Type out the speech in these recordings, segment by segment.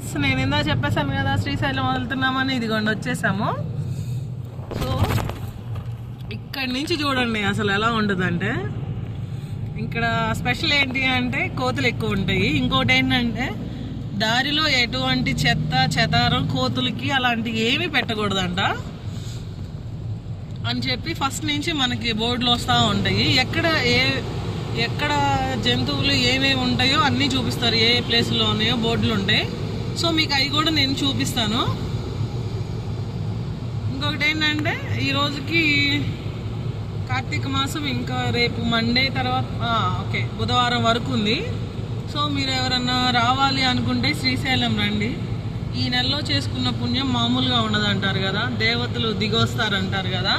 Friends, నేను ఇందా చెప్పేసాను కదా శ్రీశైలం వెళ్తున్నామని. ఇదిగోండి వచ్చేసాము. సో ఇక్కడి నుంచి చూడండి అసలు ఎలా ఉంటుందంటే, ఇక్కడ స్పెషల్ ఏంటి అంటే కోతులు ఎక్కువ ఉంటాయి. ఇంకోటి ఏంటంటే దారిలో ఎటువంటి చెత్త చెదారం కోతులకి అలాంటివి ఏమీ పెట్టకూడదంట అని చెప్పి ఫస్ట్ నుంచి మనకి బోర్డులు వస్తూ ఉంటాయి. ఎక్కడ జంతువులు ఏమేమి ఉంటాయో అన్నీ చూపిస్తారు. ఏ ప్లేస్లో ఉన్నాయో బోర్డులు ఉంటాయి. సో మీకు అవి కూడా నేను చూపిస్తాను. ఇంకొకటి ఏంటంటే ఈరోజుకి కార్తీక మాసం ఇంకా రేపు మండే తర్వాత ఓకే బుధవారం వరకు ఉంది. సో మీరు ఎవరన్నా రావాలి అనుకుంటే శ్రీశైలం రండి. ఈ నెలలో చేసుకున్న పుణ్యం మామూలుగా ఉండదంటారు కదా, దేవతలు దిగొస్తారంటారు కదా.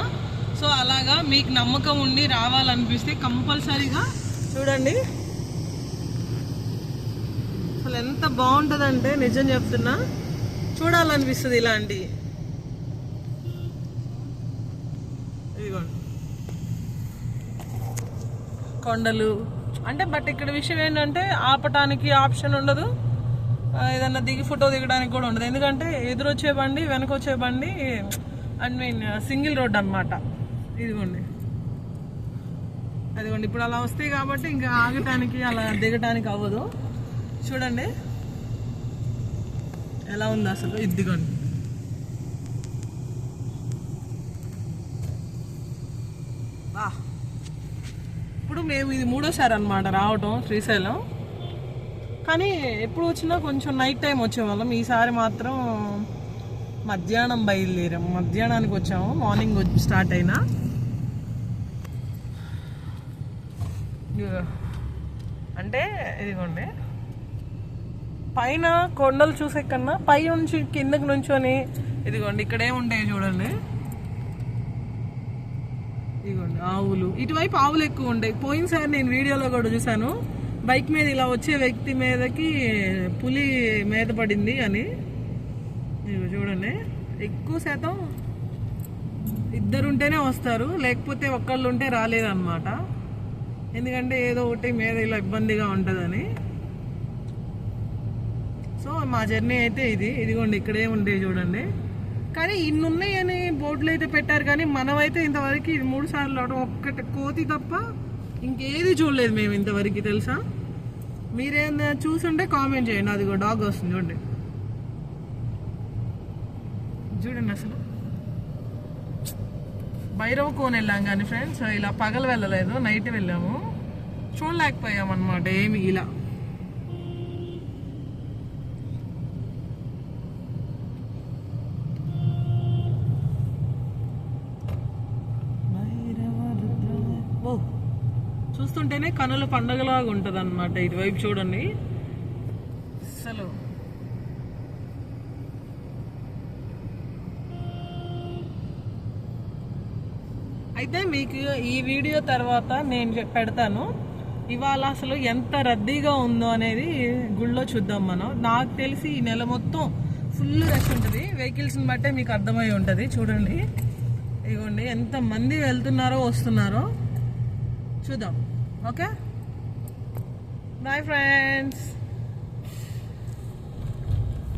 సో అలాగా మీకు నమ్మకం ఉండి రావాలనిపిస్తే కంపల్సరీగా చూడండి. అసలు ఎంత బాగుంటుందంటే నిజం చెప్తున్నా, చూడాలనిపిస్తుంది ఇలాంటివి. ఇదిగోండి కొండలు అంటే, బట్ ఇక్కడ విషయం ఏంటంటే ఆపటానికి ఆప్షన్ ఉండదు. ఏదన్నా దిగి ఫోటో దిగడానికి కూడా ఉండదు. ఎందుకంటే ఎదురొచ్చే బండి వెనక వచ్చే బండి సింగిల్ రోడ్ అనమాట. ఇదిగోండి అదిగోండి ఇప్పుడు అలా వస్తాయి కాబట్టి ఇంకా ఆగటానికి అలా దిగటానికి అవ్వదు. చూడండి ఎలా ఉంది అసలు. ఇదిగోండి ఇప్పుడు మేము ఇది 3వ సారి అనమాట రావటం శ్రీశైలం. కానీ ఎప్పుడు వచ్చినా కొంచెం నైట్ టైం వచ్చేవాళ్ళం. ఈసారి మాత్రం మధ్యాహ్నం బయలుదేరాం. మధ్యాహ్నానికి వచ్చాము, మార్నింగ్ స్టార్ట్ అయినా. అంటే ఇదిగోండి పైన కొండలు చూసే కన్నా పై నుంచి కిందకి నుంచొని ఇదిగోండి ఇక్కడ ఏముంటాయి చూడండి. ఇదిగోండి ఆవులు, ఇటువైపు ఆవులు ఎక్కువ ఉంటాయి. పోయినసారి నేను వీడియోలో కూడా చూసాను, బైక్ మీద ఇలా వచ్చే వ్యక్తి మీదకి పులి మీద పడింది అని. ఇదిగో చూడండి ఎక్కువ శాతం ఇద్దరుంటేనే వస్తారు, లేకపోతే ఒక్కళ్ళు ఉంటే రాలేదన్నమాట. ఎందుకంటే ఏదో ఒకటి మీద ఇలా ఇబ్బందిగా ఉంటుందని. సో మా జర్నీ అయితే ఇదిగోండి ఇక్కడే ఉంటాయి చూడండి. కానీ ఇన్ని ఉన్నాయని బోర్డులు అయితే పెట్టారు, కానీ మనమైతే ఇంతవరకు ఇది 3 సార్లు అవడం, ఒక్కటి కోతి తప్ప ఇంకేది చూడలేదు మేము ఇంతవరకు, తెలుసా. మీరేమైనా చూసుంటే కామెంట్ చేయండి. అదిగో డాగ్ వస్తుంది చూడండి. చూడండి అసలు భైరవ కోన వెళ్ళాం కానీ ఫ్రెండ్స్ ఇలా పగలు వెళ్ళలేదు, నైట్ వెళ్ళాము. చూడలేకపోయామన్నమాట ఏమి ఇలా. చూస్తుంటేనే కనుల పండగలాగా ఉంటుంది అనమాట. ఇటువైపు చూడండి అసలు. అయితే మీకు ఈ వీడియో తర్వాత నేను పెడతాను ఇవాళ అసలు ఎంత రద్దీగా ఉందో అనేది గుళ్ళో చూద్దాం మనం. నాకు తెలిసి ఈ నెల మొత్తం ఫుల్ రష్ ఉంటుంది. వెహికల్స్ని బట్టే మీకు అర్థమై ఉంటుంది. చూడండి ఇదిగోండి ఎంత మంది వెళ్తున్నారో వస్తున్నారో చూద్దాం. Okay bye friends.